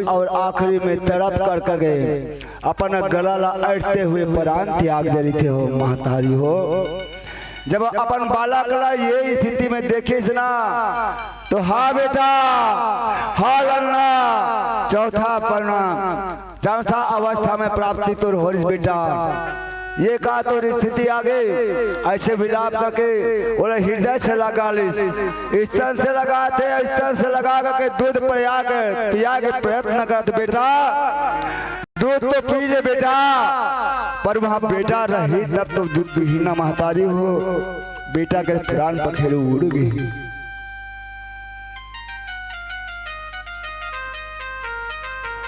और आखिरी में तड़प कर गए अपना गला अड़ते हुए प्राण त्याग दे रही थे हो महतारी हो। जब अपन बालक ला ये स्थिति में देखिस ना तो हाँ बेटा हाँ लड़ना चौथा पढ़ना चौथा अवस्था में प्राप्ति तो होरिस बेटा। ये कहा तो स्थिति आ गई ऐसे विलाप करके बोले हृदय से लगा लिस स्तन से लगाते स्तन से लगा करके दूध पिया के प्रयत्न करते बेटा दूध तो पी ले बेटा। पर वहां बेटा रही तब तो दूध विहीना महतारी हो बेटा के प्राण पखेरु उड़ गई।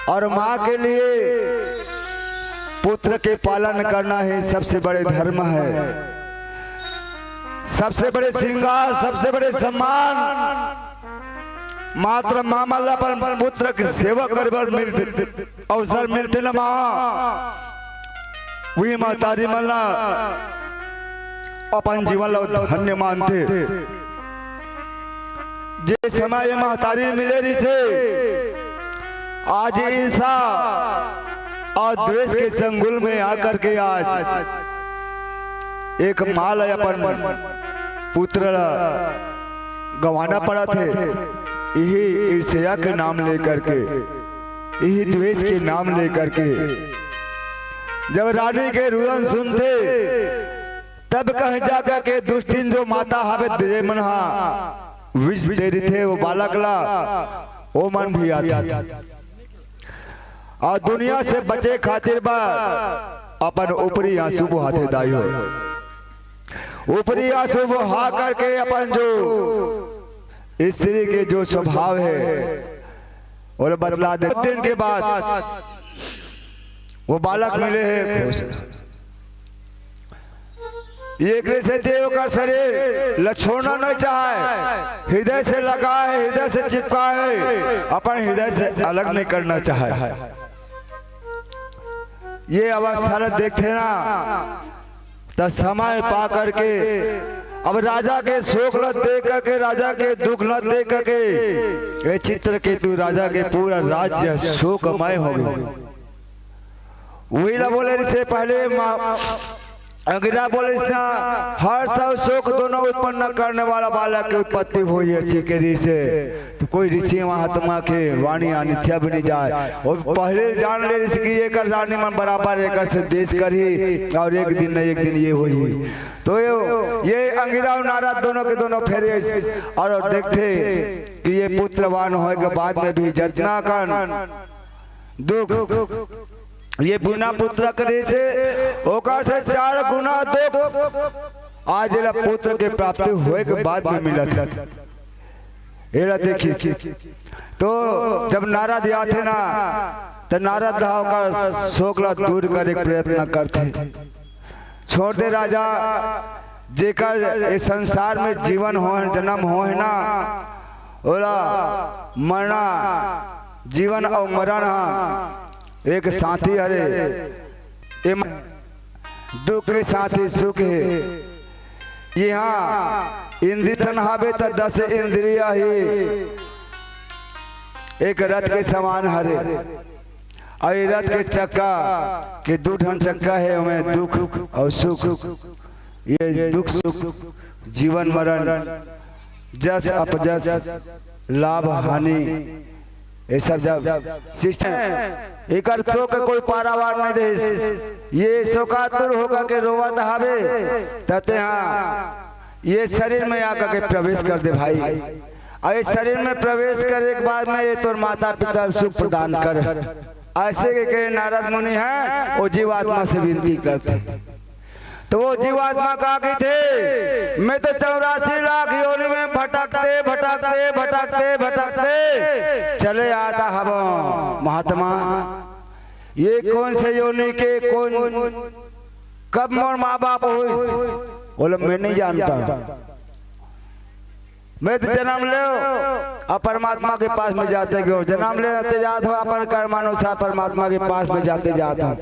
और माँ के लिए पुत्र के पालन करना ही सबसे बड़े धर्म है, सबसे बड़े श्रृंगार, सबसे बड़े सम्मान। मात्र मामला पर पुत्र की सेवा करने मिलते अवसर मिलते न माँ वही महतारी मल्ला अपन जीवन धन्य मानते। जे समय महतारी मिले रही थे आज ईर्षा और द्वेष के चंगुल में आकर के आज एक माल अपन पुत्र गंवाना पड़ा थे यही ईर्ष्या के नाम लेकर के यही द्वेष के नाम लेकर के। जब रानी के रुदन सुनते तब कह जाकर के दुष्टिन जो माता हवे दे मनहा विष दे रही थे वो बालक ला वो मन भी आता और दुनिया से बचे खातिर बा अपन ऊपरी आंसू बहाते दाई हो ऊपरी आंसू बहा करके अपन जो स्त्री के जो स्वभाव है और बदला दे। दिन के बाद वो बालक मिले हैं एक से देव का शरीर छोड़ना नहीं चाहे हृदय से लगा है हृदय से चिपका है अपन हृदय से अलग नहीं करना चाहे। ये अवस्था देखते ना तो समय पा करके अब राजा के शोक न देख करके राजा के दुख न देख करके ये चित्रकेतु राजा के पूरा राज्य शोकमय हो गया। वही ना बोले इससे पहले अंगिरा बोले हर सब शोक दोनों उत्पन्न करने वाला बालक की उत्पत्ति हुई है के ऋषि तो कोई ऋषि महात्मा के वाणी अनित्या भी नहीं जाए और पहले जान ले ऋषि की एक रानी मन बराबर एक से देश कर ही और एक दिन न एक दिन ये हुई। तो ये अंगिरा और नारद दोनों के दोनों फेरे और देखते कि ये पुत्रवान होने के बाद में भी जितना कन दुख ये बिना पुत्र करे से ओका से 4 गुना दुख आज पुत्र के प्राप्ति हुए के बाद में मिला था। एरा देखिए तो जब नारद आते ना तो नारद का शोकला दूर करे प्रयत्न करते छोड़ दे राजा जेकर इस संसार में जीवन हो जन्म हो है ना ओला मरना जीवन और मरण एक साथी हरे दुख के साथी सुख है। यहाँ इंद्रिय हावे तो 10 इंद्रिया ही एक रथ के समान हरे और रथ के चक्का के 2 ढंग चक्का है उनमें दुख और सुख। ये दुख सुख जीवन मरण जस अपजस लाभ हानि ये सब जब सिस्टम एक शोक कोई पारावार नहीं रहे ये शोकातुर होकर के रोवत हावे तते हाँ ये शरीर में आकर के प्रवेश कर दे भाई और इस शरीर में प्रवेश करने के बाद में ये तो माता पिता सुख प्रदान कर ऐसे के नारद मुनि हैं वो जीवात्मा से विनती करते तो वो जीवात्मा कहा की थे मैं तो 84 लाख योनि में भटकते भटकते भटकते भटकते चले आता हम महात्मा ये कौन से योनि के कौन कब मोर माँ बाप हुई बोले मैं नहीं जानता मैं तो जन्म ले और परमात्मा के पास में जाते गए जन्म लेते जाते हो अपन कर्मानुसार परमात्मा के पास में जाते जाता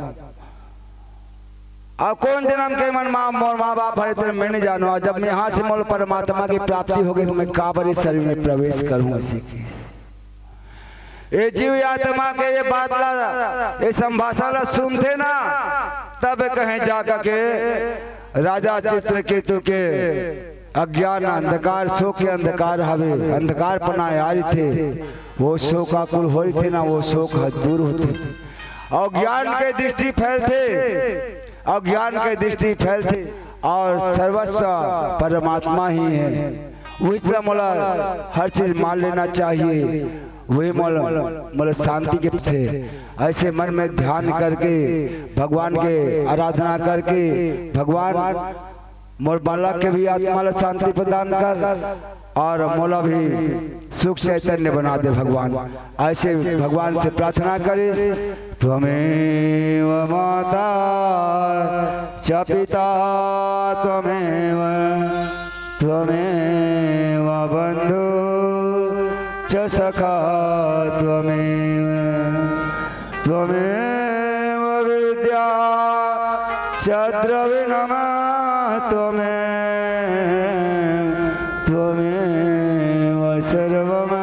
और कौन जन्म के मन मोर माँ बाप हरे तेरे मैं नहीं जानू जब मैं यहाँ से मोल परमात्मा की प्राप्ति हो गई तो मैं काबर इस शरीर में प्रवेश करूँ। ये जीव आत्मा के ये बात ला, ये संभाषण ला सुनते ना, तब कहीं जाकर के राजा चित्रकेतु के अज्ञान अंधकार शोक के अंधकार हवे अंधकार पना यारी थे, वो शोक आकुल हो रही थे ना, वो शोक दूर होते और ज्ञान के दृष्टि फैलते, और ज्ञान के दृष्टि फैलते और सर्वस्व परमात्मा ही है। वही तरह मोला हर चीज मान लेना चाहिए, वही मोला शांति के थे। ऐसे मन में ध्यान करके भगवान के आराधना करके भगवान मोर बालक के भी आत्मा ला शांति प्रदान कर और मोला भी सुख चैतन्य बना दे भगवान। ऐसे भगवान से प्रार्थना करे, त्वमेव माता च पिता त्वमेव त्वमेव बंधु च सखा त्वमेव त्वमेव विद्या च द्रविणम् त्वमेव सर्वम्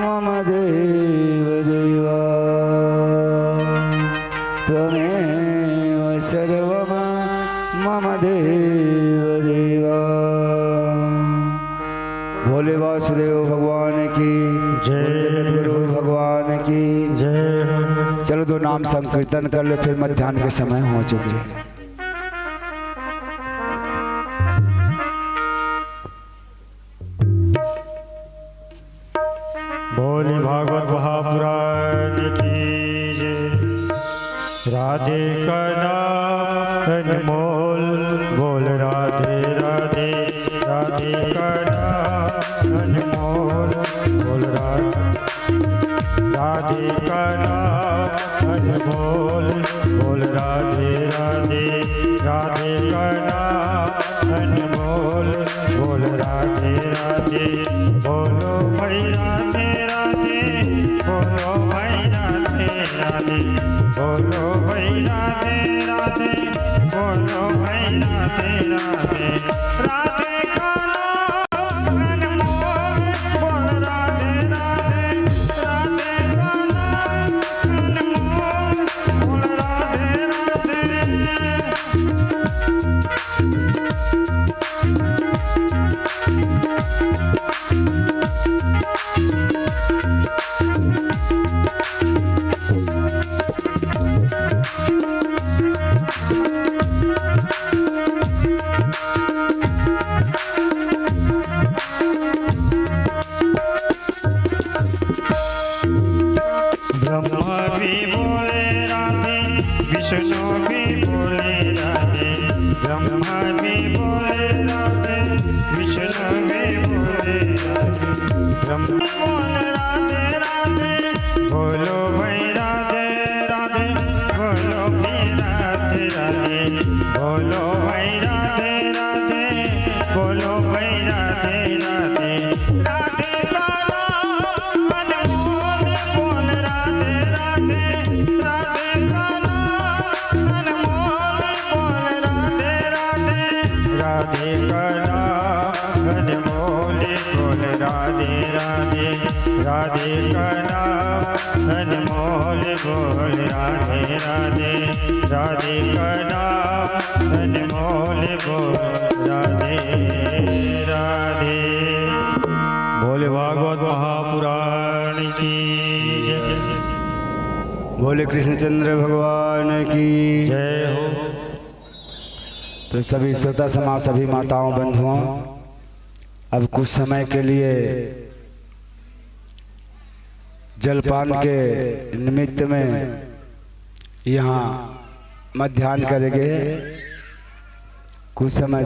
मम देव देव त्वमेव सर्वम् मम देव देव। भोले वासुदेव भगवान की जय, गुरु भगवान की जय। चलो दो नाम संकीर्तन कर ले, फिर मध्याह्न के समय हो चुके। बोले भागवत महापुराण की जय। राधे का नाम अनमोल, बोल राधे राधे, राधे का नाम अनमोल, बोल राधे का नाम अनमोल, बोल राधे राधे, राधे का नाम अनमोल, बोल राधे राधे। बोलो भाई राधे राधे, बोलो भाई राधे राधे, बोलो भाई राधे राधे, बोलो भाई राधे राधे। राधे का नाम अनमोल, बोल राधे राधे, राधे का नाम अनमोल, बोल राधे राधे। ब्रह्मा भी बोले राधे, विष्णु भी बोले राधे, ब्रह्मा भी बोले राधे, विष्णु भी बोले राधे, ब्रह्मा बोले राधे राधे, बोलो भाई राधे राधे, बोलो भी राधे राधे, बोलो भाई राधे राधे, बोलो भाई राधे राधे। राधे का नाम अनमोल, बोल राधे राधे, राधे का नाम अनमोल, बोल राधे राधे, राधे का नाम अनमोल, बोल राधे राधे, राधे का नाम अनमोल, बोल राधे राधे, राधे का नाम अनमोल, बोल राधे राधे। बोले भागवत महापुराण की जय। बोले कृष्णचंद्र भगवान की जय हो। तो सभी श्रोता समाज, सभी माताओं बंधुओं, अब कुछ समय के लिए जलपान के निमित्त में यहाँ मध्याह्न करेंगे। कुछ समय